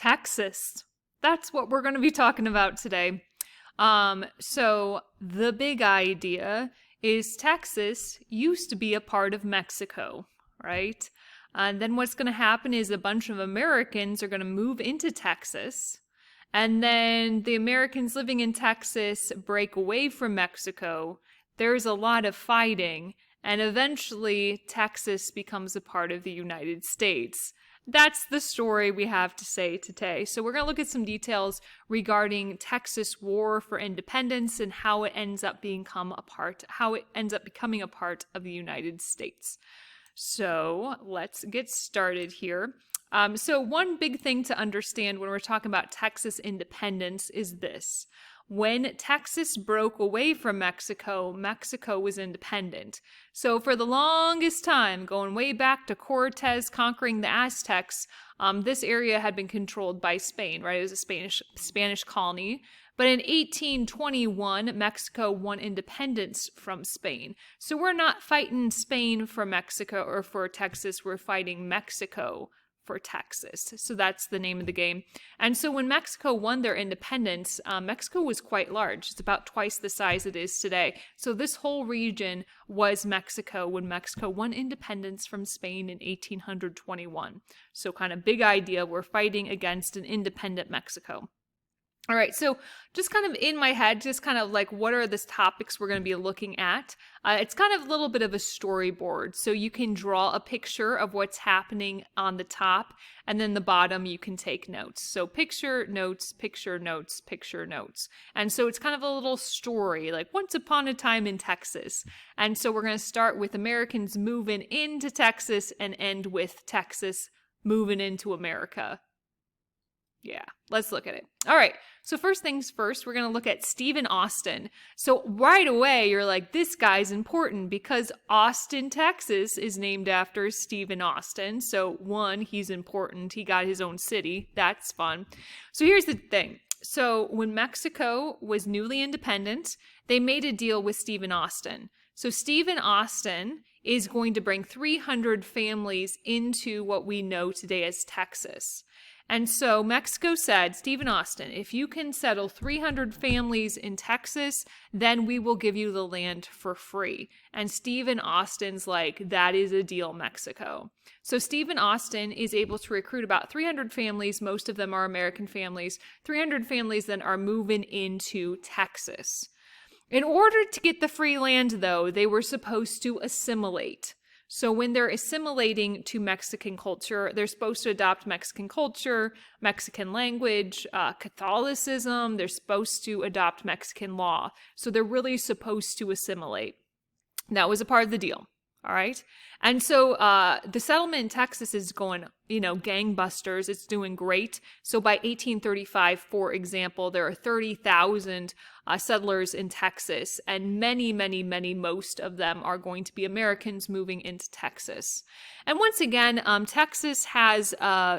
Texas. That's what we're going to be talking about today. So the big idea is Texas used to be a part of Mexico, right? And then what's going to happen is a bunch of Americans are going to move into Texas. And then the Americans living in Texas break away from Mexico. There's a lot of fighting. And eventually, Texas becomes a part of the United States. That's the story we have to say today. So we're going to look at some details regarding Texas War for Independence and how it ends up becoming a part of the United States. So let's get started here. So one big thing to understand when we're talking about Texas independence is this. When Texas broke away from Mexico, Mexico was independent. So for the longest time, going way back to Cortez conquering the Aztecs, this area had been controlled by Spain, right? It was a Spanish colony. But in 1821, Mexico won independence from Spain. So we're not fighting Spain for Mexico or for Texas, we're fighting Mexico for Texas. So that's the name of the game. And so when Mexico won their independence, Mexico was quite large. It's about twice the size it is today. So this whole region was Mexico when Mexico won independence from Spain in 1821. So kind of big idea, we're fighting against an independent Mexico. All right, so just kind of in my head, just kind of like what are the topics we're going to be looking at? It's kind of a little bit of a storyboard. So you can draw a picture of what's happening on the top, and then the bottom you can take notes. So picture, notes, picture, notes, picture, notes. And so it's kind of a little story, like once upon a time in Texas. And so we're going to start with Americans moving into Texas and end with Texas moving into America. Yeah, let's look at it. All right, so first things first, we're going to look at Stephen Austin. So right away, you're like, this guy's important because Austin, Texas is named after Stephen Austin. So one, he's important. He got his own city. That's fun. So here's the thing. So when Mexico was newly independent, they made a deal with Stephen Austin. So Stephen Austin is going to bring 300 families into what we know today as Texas. And so Mexico said, Stephen Austin, if you can settle 300 families in Texas, then we will give you the land for free. And Stephen Austin's like, that is a deal, Mexico. So Stephen Austin is able to recruit about 300 families. Most of them are American families. 300 families then are moving into Texas. In order to get the free land, though, they were supposed to assimilate. So when they're assimilating to Mexican culture, they're supposed to adopt Mexican culture, Mexican language, Catholicism. They're supposed to adopt Mexican law. So they're really supposed to assimilate. That was a part of the deal. All right. And so the settlement in Texas is going, gangbusters. It's doing great. So by 1835, for example, there are 30,000 settlers in Texas, and most of them are going to be Americans moving into Texas. And once again, Texas has,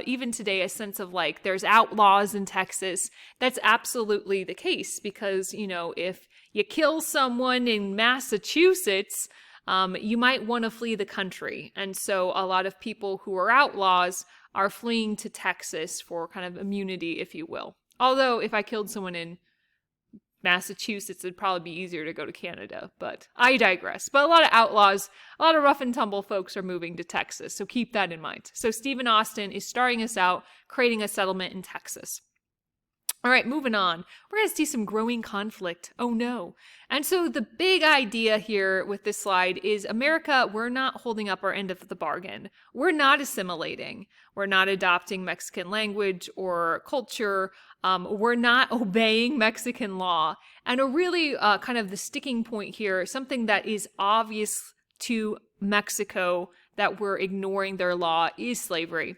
even today, a sense of like there's outlaws in Texas. That's absolutely the case because, if you kill someone in Massachusetts, you might want to flee the country. And so a lot of people who are outlaws are fleeing to Texas for kind of immunity, if you will. Although if I killed someone in Massachusetts, it'd probably be easier to go to Canada, but I digress. But a lot of outlaws, a lot of rough and tumble folks are moving to Texas, so keep that in mind. So Stephen Austin is starting us out, creating a settlement in Texas. All right, moving on. We're going to see some growing conflict. Oh no. And so the big idea here with this slide is America, we're not holding up our end of the bargain. We're not assimilating. We're not adopting Mexican language or culture. We're not obeying Mexican law. And a really kind of the sticking point here, something that is obvious to Mexico that we're ignoring their law is slavery.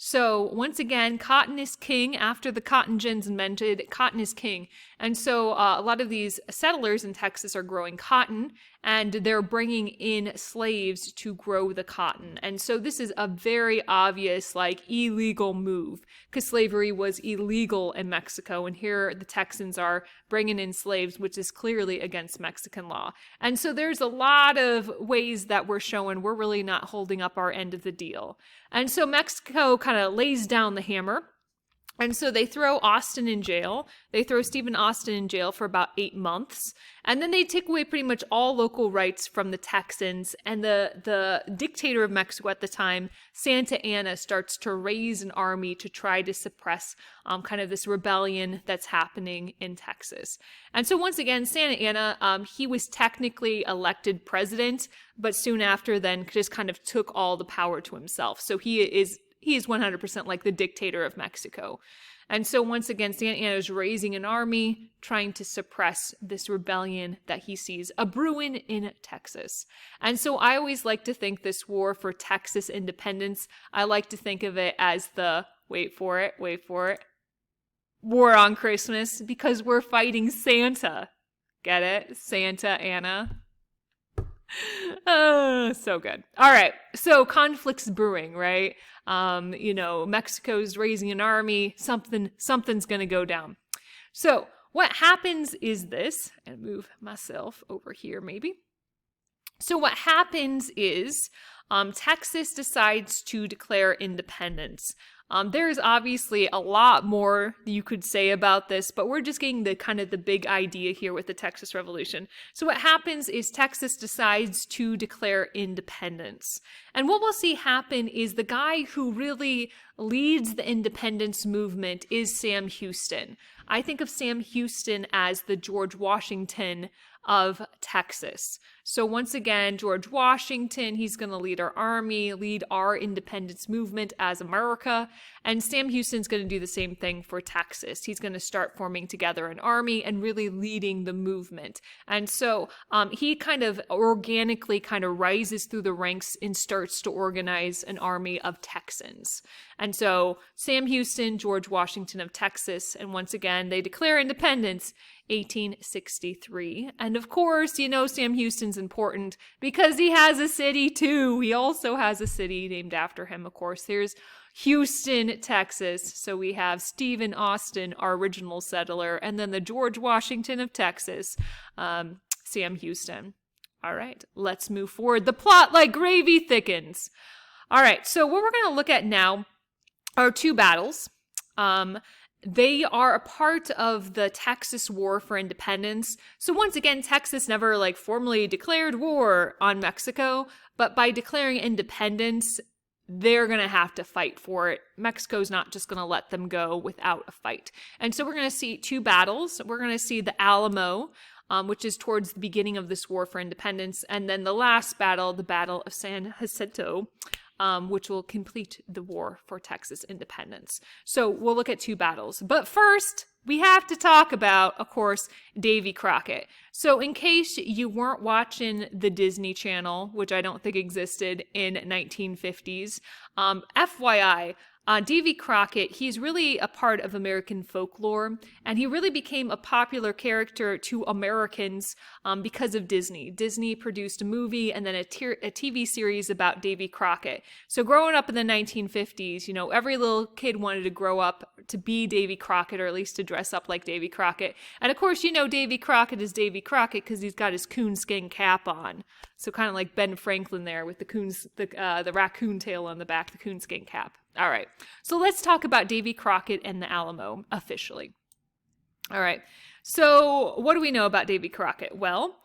So once again, cotton is king. After the cotton gins invented, cotton is king. And so a lot of these settlers in Texas are growing cotton, and they're bringing in slaves to grow the cotton. And so this is a very obvious, illegal move, because slavery was illegal in Mexico. And here the Texans are bringing in slaves, which is clearly against Mexican law. And so there's a lot of ways that we're showing we're really not holding up our end of the deal. And so Mexico kind of lays down the hammer. And so they throw Austin in jail. They throw Stephen Austin in jail for about 8 months. And then they take away pretty much all local rights from the Texans. And the dictator of Mexico at the time, Santa Anna, starts to raise an army to try to suppress kind of this rebellion that's happening in Texas. And so once again, Santa Anna, he was technically elected president, but soon after then just kind of took all the power to himself. So he is 100% like the dictator of Mexico. And so once again, Santa Anna is raising an army, trying to suppress this rebellion that he sees a brewing in Texas. And so I always like to think this war for Texas independence, I like to think of it as the, wait for it, war on Christmas, because we're fighting Santa. Get it? Santa Anna. Oh, so good. All right. So conflicts brewing, right? Mexico's raising an army. Something's going to go down. So what happens is this, and move myself over here maybe. So what happens is Texas decides to declare independence. There's obviously a lot more you could say about this, but we're just getting the kind of the big idea here with the Texas Revolution. So what happens is Texas decides to declare independence. And what we'll see happen is the guy who really leads the independence movement is Sam Houston. I think of Sam Houston as the George Washington of Texas. So once again, George Washington, he's going to lead our army, lead our independence movement as America. And Sam Houston's going to do the same thing for Texas. He's going to start forming together an army and really leading the movement. And so he kind of organically kind of rises through the ranks and starts to organize an army of Texans. And so Sam Houston, George Washington of Texas, and once again, they declare independence 1863. And of course, Sam Houston's important because he has a city too. He also has a city named after him, of course. There's Houston, Texas. So we have Stephen Austin, our original settler, and then the George Washington of Texas, Sam Houston. All right, let's move forward. The plot like gravy thickens. All right, so what we're going to look at now are two battles. They are a part of the Texas War for Independence. So once again, Texas never formally declared war on Mexico, but by declaring independence, they're going to have to fight for it. Mexico's not just going to let them go without a fight. And so we're going to see two battles. We're going to see the Alamo, which is towards the beginning of this war for independence, and then the last battle, the Battle of San Jacinto, which will complete the war for Texas independence. So we'll look at two battles. But first, we have to talk about, of course, Davy Crockett. So in case you weren't watching the Disney Channel, which I don't think existed in 1950s, FYI, Davy Crockett, he's really a part of American folklore, and he really became a popular character to Americans because of Disney. Disney produced a movie and then a TV series about Davy Crockett. So growing up in the 1950s, every little kid wanted to grow up to be Davy Crockett, or at least to dress up like Davy Crockett. And of course, Davy Crockett is Davy Crockett because he's got his coonskin cap on. So kind of like Ben Franklin there with the raccoon tail on the back, the coonskin cap. All right, so let's talk about Davy Crockett and the Alamo officially. All right, so what do we know about Davy Crockett? Well,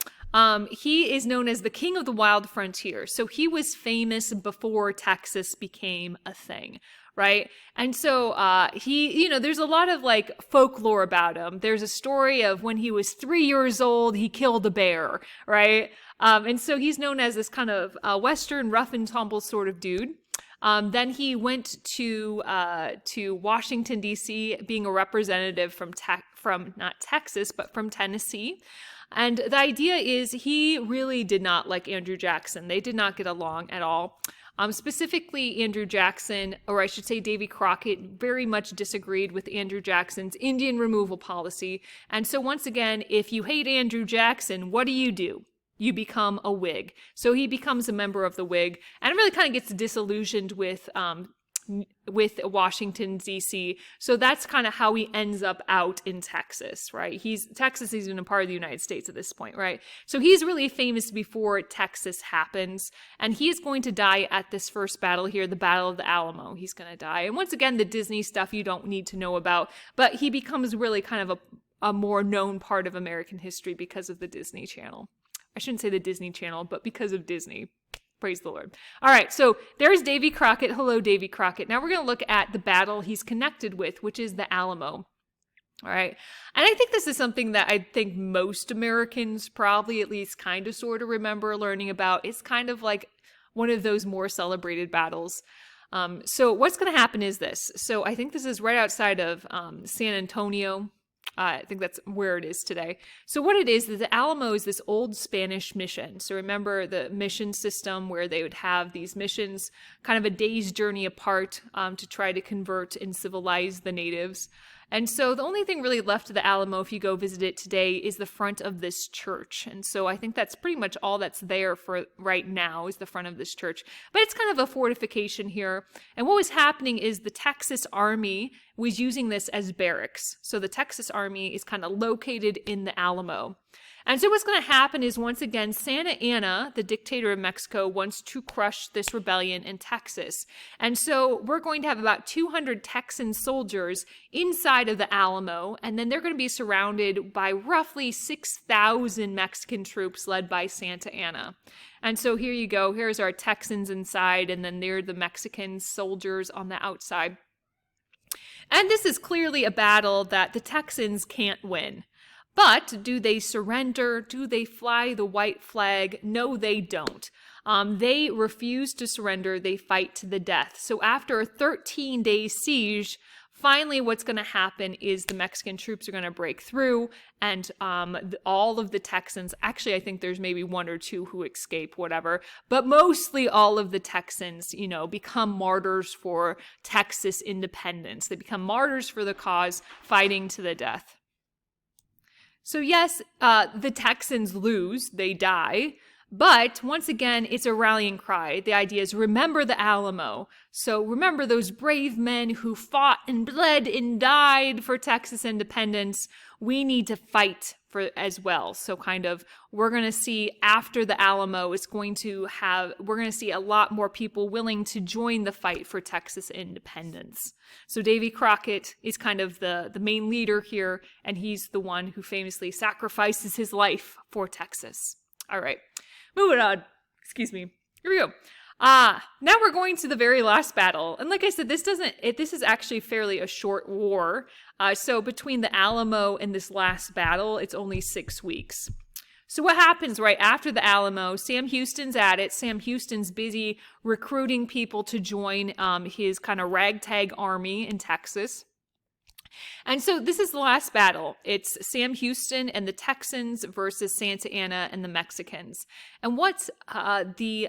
he is known as the king of the wild frontier. So he was famous before Texas became a thing, right? And so there's a lot of folklore about him. There's a story of when he was 3 years old, he killed a bear, right? And so he's known as this kind of Western rough and tumble sort of dude. Then he went to Washington, D.C., being a representative from not Texas, but from Tennessee. And the idea is he really did not like Andrew Jackson. They did not get along at all. Specifically, Andrew Jackson, or I should say Davy Crockett, very much disagreed with Andrew Jackson's Indian removal policy. And so once again, if you hate Andrew Jackson, what do? You become a Whig. So he becomes a member of the Whig and really kind of gets disillusioned with with Washington, D.C. So that's kind of how he ends up out in Texas, right? Texas isn't a part of the United States at this point, right? So he's really famous before Texas happens. And he is going to die at this first battle here, the Battle of the Alamo. He's going to die. And once again, the Disney stuff you don't need to know about, but he becomes really kind of a more known part of American history because of the Disney Channel. I shouldn't say the Disney Channel, but because of Disney. Praise the Lord. All right, so there's Davy Crockett. Hello, Davy Crockett. Now we're going to look at the battle he's connected with, which is the Alamo. All right, and I think this is something that I think most Americans probably at least kind of sort of remember learning about. It's kind of like one of those more celebrated battles. So what's going to happen is this. So I think this is right outside of San Antonio. I think that's where it is today. So what it is the Alamo is this old Spanish mission. So remember the mission system where they would have these missions kind of a day's journey apart to try to convert and civilize the natives. And so the only thing really left of the Alamo, if you go visit it today, is the front of this church. And so I think that's pretty much all that's there for right now is the front of this church. But it's kind of a fortification here. And what was happening is the Texas Army was using this as barracks. So the Texas Army is kind of located in the Alamo. And so what's going to happen is, once again, Santa Anna, the dictator of Mexico, wants to crush this rebellion in Texas. And so we're going to have about 200 Texan soldiers inside of the Alamo, and then they're going to be surrounded by roughly 6,000 Mexican troops led by Santa Anna. And so here you go. Here's our Texans inside, and then there are the Mexican soldiers on the outside. And this is clearly a battle that the Texans can't win. But do they surrender? Do they fly the white flag? No, they don't. They refuse to surrender. They fight to the death. So after a 13-day siege, finally what's going to happen is the Mexican troops are going to break through, and all of the Texans, actually I think there's maybe one or two who escape, whatever, but mostly all of the Texans, become martyrs for Texas independence. They become martyrs for the cause, fighting to the death. So yes, the Texans lose, they die, but once again, it's a rallying cry. The idea is remember the Alamo. So remember those brave men who fought and bled and died for Texas independence. We need to fight for as well. So kind of, we're going to see after the Alamo, we're going to see a lot more people willing to join the fight for Texas independence. So Davy Crockett is kind of the main leader here, and he's the one who famously sacrifices his life for Texas. All right, moving on. Excuse me. Here we go. Now we're going to the very last battle. And like I said, this is actually fairly a short war. So between the Alamo and this last battle, it's only 6 weeks. So what happens right after the Alamo? Sam Houston's at it. Sam Houston's busy recruiting people to join his kind of ragtag army in Texas. And so this is the last battle. It's Sam Houston and the Texans versus Santa Anna and the Mexicans. And what what the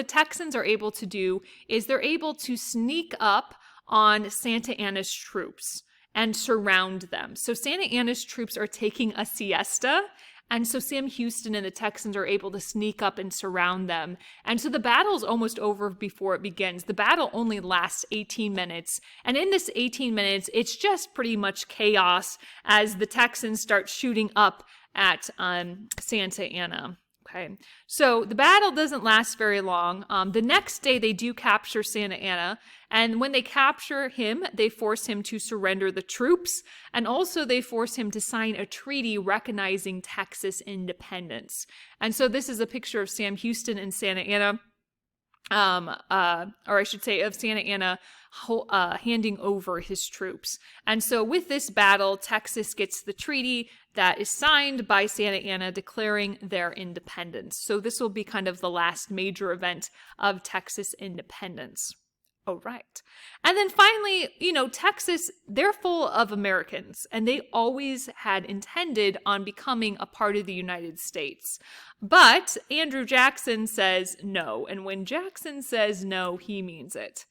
Texans are able to do is they're able to sneak up on Santa Anna's troops and surround them. So Santa Anna's troops are taking a siesta, and so Sam Houston and the Texans are able to sneak up and surround them. And so the battle's almost over before it begins. The battle only lasts 18 minutes. And in this 18 minutes, it's just pretty much chaos as the Texans start shooting up at Santa Anna. Okay, so the battle doesn't last very long. The next day, they do capture Santa Anna, and when they capture him, they force him to surrender the troops, and also they force him to sign a treaty recognizing Texas independence. And so this is a picture of Sam Houston and Santa Anna, or I should say of Santa Anna handing over his troops. And so with this battle, Texas gets the treaty that is signed by Santa Anna declaring their independence. So this will be kind of the last major event of Texas independence. Oh, right. And then finally, Texas, they're full of Americans, and they always had intended on becoming a part of the United States. But Andrew Jackson says no. And when Jackson says no, he means it.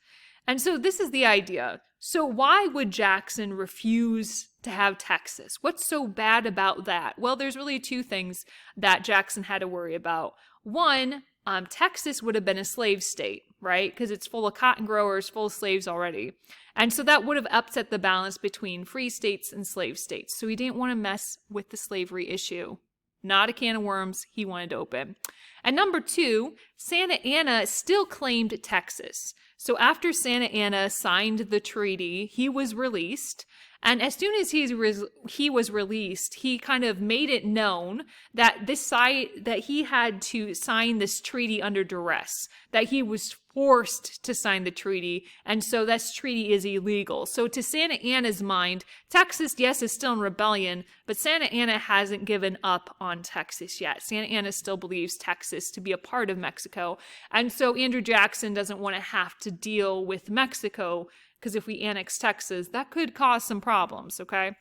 And so this is the idea. So why would Jackson refuse to have Texas? What's so bad about that? Well, there's really two things that Jackson had to worry about. One, Texas would have been a slave state, right? Because it's full of cotton growers, full of slaves already. And so that would have upset the balance between free states and slave states. So he didn't want to mess with the slavery issue. Not a can of worms he wanted to open. And number two, Santa Anna still claimed Texas. So after Santa Anna signed the treaty, he was released. And as soon as he was released, he kind of made it known that that he had to sign this treaty under duress, that he was forced to sign the treaty, and so this treaty is illegal. So to Santa Anna's mind, Texas, yes, is still in rebellion, but Santa Anna hasn't given up on Texas yet. Santa Anna still believes Texas to be a part of Mexico, and so Andrew Jackson doesn't want to have to deal with Mexico, because if we annex Texas, that could cause some problems, okay?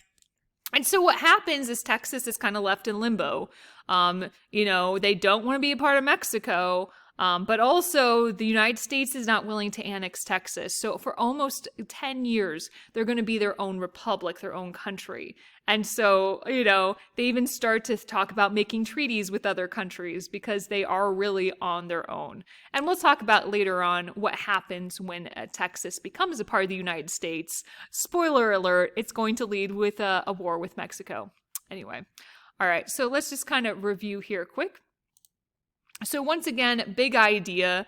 And so what happens is Texas is kind of left in limbo. They don't want to be a part of Mexico, but also the United States is not willing to annex Texas. So for almost 10 years, they're going to be their own republic, their own country. And so, they even start to talk about making treaties with other countries because they are really on their own. And we'll talk about later on what happens when Texas becomes a part of the United States. Spoiler alert, it's going to lead with a war with Mexico. Anyway, all right, so let's just kind of review here quick. So once again, big idea.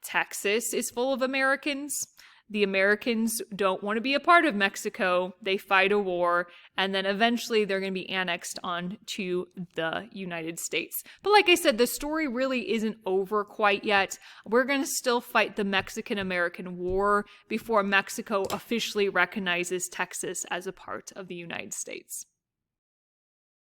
Texas is full of Americans. The Americans don't want to be a part of Mexico. They fight a war, and then eventually they're going to be annexed on to the United States. But like I said, the story really isn't over quite yet. We're going to still fight the Mexican-American War before Mexico officially recognizes Texas as a part of the United States.